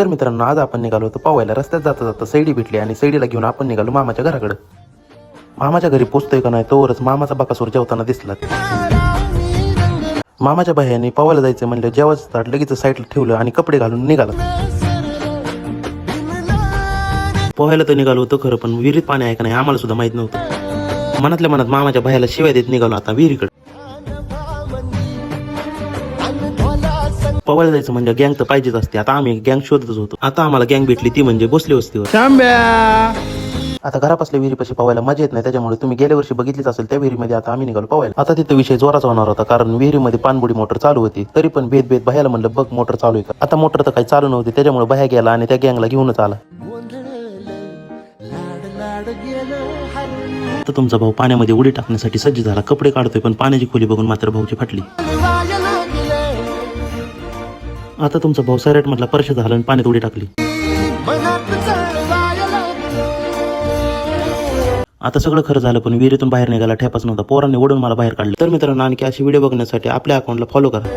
तर मित्रांनो, आज आपण निघालो होतो पवायला. रस्त्यात जाता जाता सैडी भेटली आणि सैडीला घेऊन आपण निघालो मामाच्या घराकडे. मामाच्या घरी पोचतोय का नाही तोवरच मामाचा बकासूर जेवताना दिसला. मामाच्या बाह्याने पवायला जायचं म्हणलं, जेवायचं ताट लगेच साईडला ठेवलं आणि कपडे घालून निघाला. पोहायला तर निघालो होतो खरं, पण विहिरीत पाणी आहे का नाही आम्हाला सुद्धा माहित नव्हतं. मनातल्या मनात मामाच्या बाह्याला शिवाय देत निघालो आता विहिरीकडे. पवायला जायचं म्हणजे गँग तर पाहिजेच असते. आता आम्ही गँग शोधतच होतो. आता आम्हाला गँग भेटली, ती म्हणजे भोसले वस्तीवर. आता घरापासल्या विहिरीपाशी पवायला मजा येत नाही, त्याच्यामुळे तुम्ही गेल्या वर्षी बघितलीच असेल त्या विहिरीमध्ये आता आम्ही निघालो पवायला. आता तिथे विषय जोराचा होणार होता, कारण विहिरीमध्ये पाणबुडी मोटर चालू होती. तरी पण भेद बाह्याला म्हणलं, बघ मोटर चालू आहे का. आता मोटर तर काही चालू नव्हती, त्याच्यामुळे बाह्या गेला आणि त्या गँगला घेऊनच आला. तर तुमचा भाऊ पाण्यामध्ये उडी टाकण्यासाठी सज्ज झाला. कपडे काढतोय, पण पाण्याची खोली बघून मात्र भाऊची फाटली. आता तुमचा भाऊ सैराट मधला परश झाला आणि पाण्यात उडी टाकली. आता सगळं खरं झालं, पण विहिरीतून बाहेर निघायला ठेपाच नव्हता. पोरांनी ओढून मला बाहेर काढलं. तर मित्रांनो, आणखी अशी व्हिडिओ बघण्यासाठी आपल्या अकाउंटला फॉलो करा.